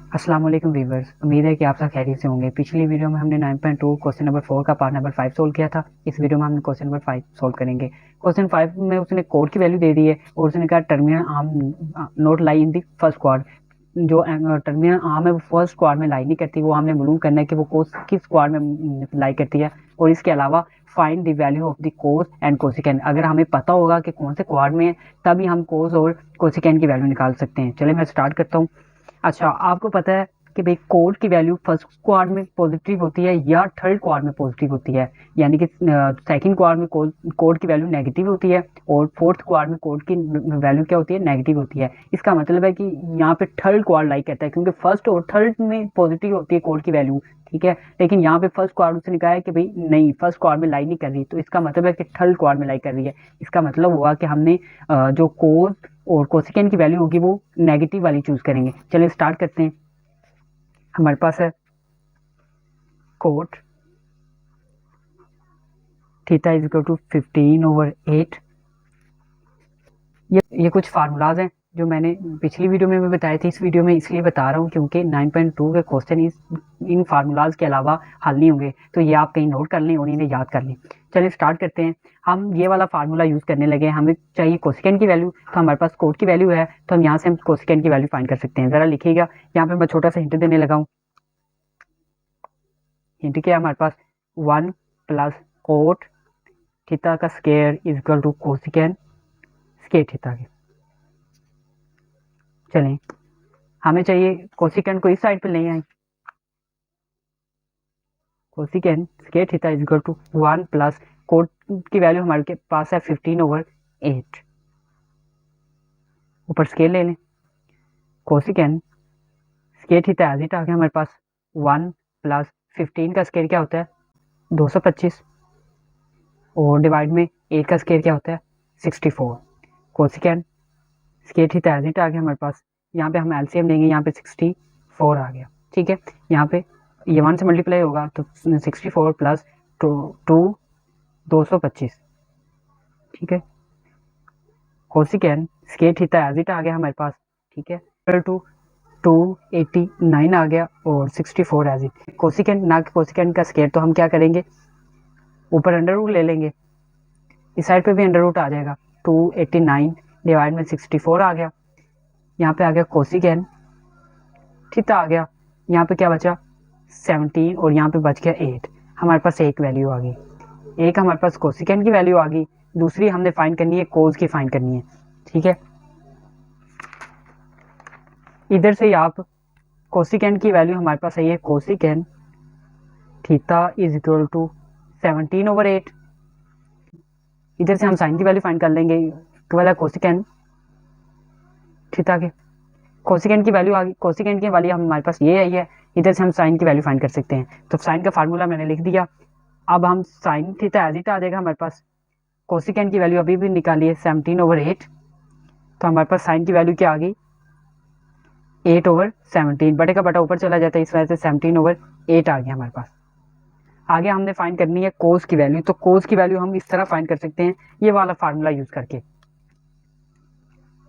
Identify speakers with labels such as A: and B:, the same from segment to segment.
A: अस्सलाम वालेकुम वीवर्स, उम्मीद है कि आप सब खैरियत से होंगे। पिछली वीडियो में हमने 9.2 क्वेश्चन नंबर 4 का पार्ट नंबर 5 सोल्व किया था। इस वीडियो में हम क्वेश्चन नंबर 5 सोल्व करेंगे। क्वेश्चन 5 में उसने कोड की वैल्यू दे दी है और उसने कहा terminal arm note lie in the first quad. जो टर्मिनल आर्म है वो फर्स्ट क्वाड में लाई नहीं करती, वो हमने मालूम करना है कि वो किस क्वाड में लाई करती है। और इसके अलावा find the value of the cos and cosecant. अगर हमें पता होगा कि कौन से क्वाड में है तभी हम कोस और कोसिकेंड की वैल्यू निकाल सकते हैं। चलिए मैं स्टार्ट करता हूँ। अच्छा, आपको पता है कि भाई कोड की वैल्यू फर्स्ट क्वाड में पॉजिटिव होती है या थर्ड क्वाड में पॉजिटिव होती है। यानी कि सेकंड क्वाड में कोड की वैल्यू नेगेटिव होती है और फोर्थ क्वाड में कोड की वैल्यू क्या होती है, नेगेटिव होती है। इसका मतलब है कि यहाँ पे थर्ड क्वाड लाइक करता है, क्योंकि फर्स्ट और थर्ड में पॉजिटिव होती है कोड की वैल्यू, ठीक है। लेकिन यहाँ पे फर्स्ट क्वाड उसने कहा है कि भाई नहीं, फर्स्ट क्वाड में लाई नहीं कर रही, तो इसका मतलब है कि थर्ड क्वाड में लाई कर रही है। इसका मतलब हुआ कि हमने जो कोड और कोसिकेंड की वैल्यू होगी वो नेगेटिव वाली चूज करेंगे। चलिए स्टार्ट करते हैं। हमारे पास है cot theta is equal to 15/8। ये कुछ फार्मूलाज हैं जो मैंने पिछली वीडियो में भी बताए थे। इस वीडियो में इसलिए बता रहा हूँ क्योंकि 9.2 के क्वेश्चन इन फार्मूलाज के अलावा हल नहीं होंगे, तो ये आप कहीं नोट कर लें और इन्हें याद कर लें। चलिए स्टार्ट करते हैं। हम ये वाला फार्मूला यूज करने लगे। हमें चाहिए कोसिकेंड की वैल्यू, तो हमारे पास कोट की वैल्यू है, तो हम यहाँ से हम कोसिकेंड की वैल्यू फाइंड कर सकते हैं। जरा लिखिएगा, यहाँ पे मैं छोटा सा हिंट देने लगा हूँ। हिंट क्या है हमारे पास, 1 प्लस कोट थीटा का square is equal to cosecant square theta के। चलें, हमें चाहिए कोसिकेंड को इस साइड पे ले आए। Cosecant square theta is equal to 1 plus cot की वैल्यू हमारे के पास है 15/8। ऊपर स्केल ले लें। Cosecant square theta as it आ गया हमारे पास। 1 प्लस 15 का स्क्वायर क्या होता है, 225, और डिवाइड में 8 का स्क्वायर क्या होता है, 64। Cosecant square theta as it आ गया हमारे पास। यहाँ पे हम एलसीएम लेंगे, यहाँ पे 64 आ गया, ठीक है। यहाँ पे ये 1 से मल्टीप्लाई होगा तो 64 प्लस 225, ठीक है। Cosecant square theta as it आ गया हमारे पास, ठीक है। इक्वल टू 289 आ गया और 64 एज इट। कोसिकेंड ना कोसिकेंड का स्क्वायर, तो हम क्या करेंगे, ऊपर अंडर रूट ले लेंगे, इस साइड पे भी अंडर रूट आ जाएगा। 289 डिवाइड में 64 आ गया। यहाँ पे आ गया कोसिकेंड थीटा आ गया। यहाँ पे क्या बचा, 17, और यहाँ पे बच गया 8। हमारे पास एक वैल्यू आ गई, एक हमारे पास कोसिकेंड की वैल्यू आ गई, दूसरी हमने फाइंड करनी है कोस की फाइंड करनी है, ठीक है। इधर से आप कोसिकेंड की वैल्यू हमारे पास आई है, cosecant theta is equal to 17/8। इधर से हम साइन की वैल्यू फाइंड कर लेंगे, वाला कोसिकेंड थीटा के। कोसिकेंड की वैल्यू आ गई, कोसिकेंड की वैल्यू हमारे पास ये आई है। इधर से हम साइन की वैल्यू फाइंड कर सकते हैं, तो साइन का फार्मूला मैंने लिख दिया। अब हम साइन थीटा एज इट आ जाएगा हमारे पास। कोसिकेंड की वैल्यू अभी भी निकाली है 17/8, तो हमारे पास साइन की वैल्यू क्या आ गई, 8/17। बटे का बटा ऊपर चला जाता है, इस वजह से 17/8 आ गया हमारे पास। आगे हमने फाइंड करनी है कोस की वैल्यू, तो कोस की वैल्यू हम इस तरह फाइंड कर सकते हैं, ये वाला फार्मूला यूज करके।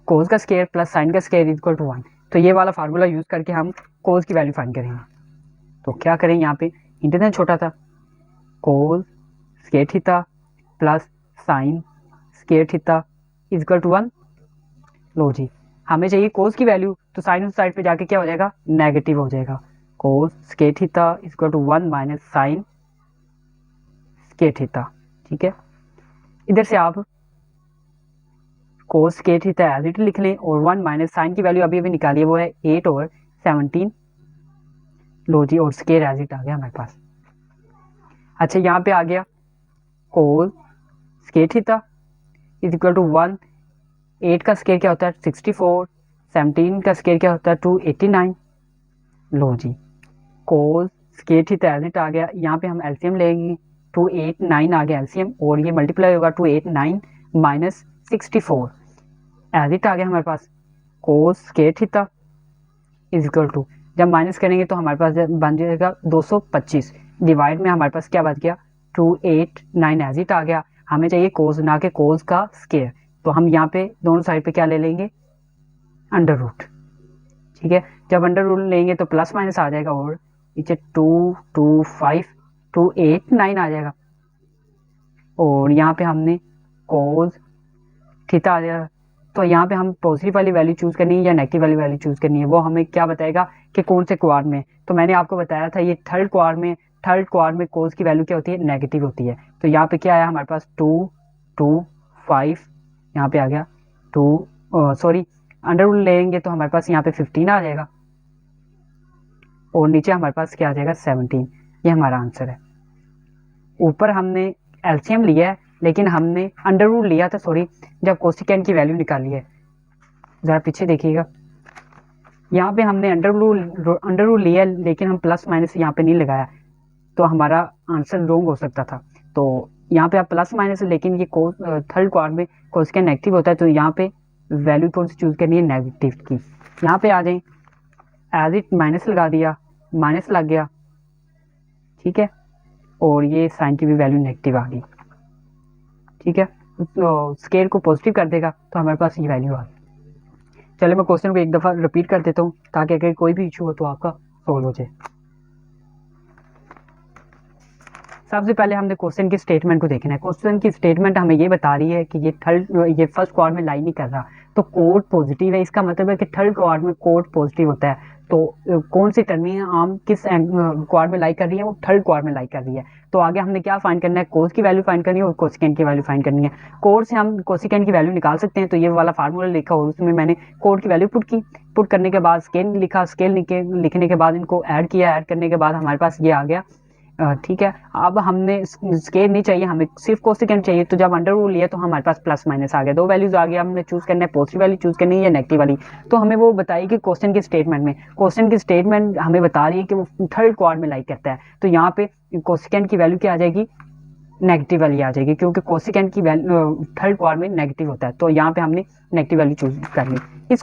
A: कोस का स्क्वायर प्लस साइन का स्क्वायर इक्वल टू 1, तो ये वाला फार्मूला यूज करके हम कोस की वैल्यू फाइंड करेंगे। तो क्या करें, यहाँ पे इंटरनेट छोटा था, cos square theta plus sine square theta equal to 1। लो जी, हमें चाहिए कोस की वैल्यू, तो साइन उस साइड पे जाके क्या हो जाएगा, नेगेटिव हो जाएगा। Cos square theta equal to 1 minus sine square theta, ठीक है। इधर से आप cos square theta as it लिख लें, और 1 माइनस साइन की वैल्यू अभी अभी निकाली है, वो है 8/17। लो जी, और स्क्वायर एज इट आ गया हमारे पास। अच्छा, यहाँ पे आ गया cos square theta is equal to 1। 8 का स्क्वायर क्या होता है, 64। 17 का स्क्वायर क्या होता है, 289। लो जी, cos square theta as it आ गया। यहाँ पे हम एलसीएम लेंगे, 289 आ गया एलसीएम, और ये मल्टीप्लाई होगा 289 माइनस 64 एज इट आ गया हमारे पास। Cos square theta is equal to, जब माइनस करेंगे तो हमारे पास बन जाएगा 225, डिवाइड में हमारे पास क्या बच गया, 289 एज इट आ गया। हमें चाहिए कोस ना के कोस का स्क्वायर, तो हम यहाँ पे दोनों साइड पे क्या ले लेंगे, अंडर रूट, ठीक है। जब अंडर रूल लेंगे तो प्लस माइनस आ जाएगा और नीचे 2 2 5 2 8 9 आ जाएगा, और यहाँ पे हमने कोस थीटा आ जाएगा। तो यहाँ पे हम पॉजिटिव वाली वैल्यू चूज करनी है या नेगेटिव वाली वैल्यू चूज करनी है, वो हमें क्या बताएगा कि कौन से क्वाड में। तो मैंने आपको बताया था ये थर्ड क्वाड में कोस की वैल्यू क्या होती है, नेगेटिव होती है। तो यहाँ पे क्या आया हमारे पास 2 2 5, यहाँ पे आ गया 2 सॉरी अंडर रूल लेंगे तो हमारे पास यहाँ पे 15 आ जाएगा, और नीचे हमारे पास क्या आ जाएगा 17। ये हमारा आंसर है। ऊपर हमने एलसीएम लिया है, लेकिन हमने अंडर रूल लिया था सॉरी जब कोसिकेंट की वैल्यू निकाली है। ज़रा पीछे देखिएगा, यहाँ पे हमने अंडर रूल लिया है, लेकिन हम प्लस माइनस यहाँ पे नहीं लगाया, तो हमारा आंसर रॉन्ग हो सकता था। तो यहाँ पे आप प्लस माइनस, लेकिन ये थर्ड क्वाड में कोसिकेंट नेगेटिव होता है, तो यहाँ पे वैल्यू कौन सी चूज करनी है, नेगेटिव की। यहाँ पे आ जाए, एज इट माइनस लगा दिया, माइनस लग गया, ठीक है, और ये साइन की भी वैल्यू नेगेटिव आ गई, ठीक है। तो स्केल को पॉजिटिव कर देगा, तो हमारे पास ये वैल्यू आ गई। चलिए मैं क्वेश्चन को एक दफ़ा रिपीट कर देता हूँ, ताकि अगर कोई भी इशू हो तो आपका सॉल्व हो जाए। सबसे पहले हमने क्वेश्चन की स्टेटमेंट को देखना है। क्वेश्चन की स्टेटमेंट हमें ये बता रही है कि ये फर्स्ट क्वाड में लाई नहीं कर रहा, तो कोड पॉजिटिव है, इसका मतलब है कि थर्ड क्वाड में कोड पॉजिटिव होता है। तो कौन सी टर्मिंग आम किस क्वाड में लाई कर रही है, वो थर्ड क्वाड में लाई कर रही है। तो आगे हमने क्या फाइंड करना है, कोस की वैल्यू फाइंड करनी है और कोसिकेंट की वैल्यू फाइंड करनी है। कोड से हम कोसिकेंट की वैल्यू निकाल सकते हैं, तो ये वाला फार्मूला लिखा और उसमें मैंने कोड की वैल्यू पुट करने के बाद स्केल लिखा, स्केल लिखने के बाद इनको ऐड किया, ऐड करने के बाद हमारे पास ये आ गया, ठीक है। अब हमने स्केल नहीं चाहिए, हमें सिर्फ कोसिकेंट चाहिए, तो जब अंडर रूल लिया तो हमारे पास प्लस माइनस आ गया, दो वैल्यूज आ गया। हमने चूज करना है पॉजिटिव वैल्यू चूज करनी है या नेगेटिव वाली। तो हमें वो बताएगी क्वेश्चन की स्टेटमेंट में, क्वेश्चन की स्टेटमेंट हमें बता रही है कि वो थर्ड क्वाड में लाइक करता है, तो यहाँ पे कोसिकेंट की वैल्यू क्या आ जाएगी, नेगेटिव वाली आ जाएगी, क्योंकि कोसिकेंट की वैल्यू थर्ड क्वाड में नेगेटिव होता है। तो यहाँ पे हमने नेगेटिव वैल्यू चूज करनी। इस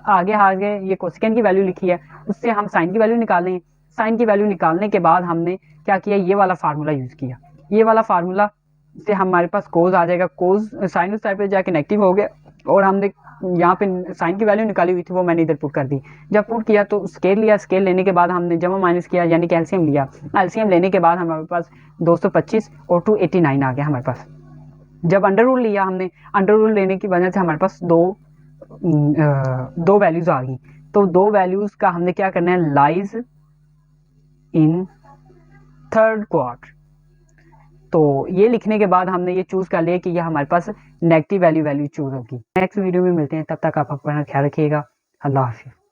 A: आगे ये कोसिकेंट की वैल्यू लिखी है, उससे हम साइन की वैल्यू निकालें। साइन की वैल्यू निकालने के बाद हमने क्या किया, ये वाला फार्मूला यूज किया। ये वाला फार्मूला से हमारे पास कोस आ जाएगा, कोस साइन उस साइड पे जाके नेगेटिव हो गया, और हमने यहाँ पे साइन की वैल्यू निकाली हुई थी वो मैंने इधर पुट कर दी। जब पुट किया तो स्केल लिया, स्केल लेने के बाद हमने जमा माइनस किया, यानी कि एलसीएम लिया। एलसीएम लेने के बाद हमारे पास 225 और 289 आ गया हमारे पास। जब अंडर रूल लिया हमने, अंडर रूल लेने की वजह से हमारे पास दो वैल्यूज आ गई। तो दो वैल्यूज का हमने क्या करना है, लाइज इन थर्ड क्वाड। तो ये लिखने के बाद हमने ये चूज कर लिया कि ये हमारे पास नेगेटिव वैल्यू चूज होगी। नेक्स्ट वीडियो में मिलते हैं, तब तक आप अपना ख्याल रखिएगा। अल्लाह हाफिज़।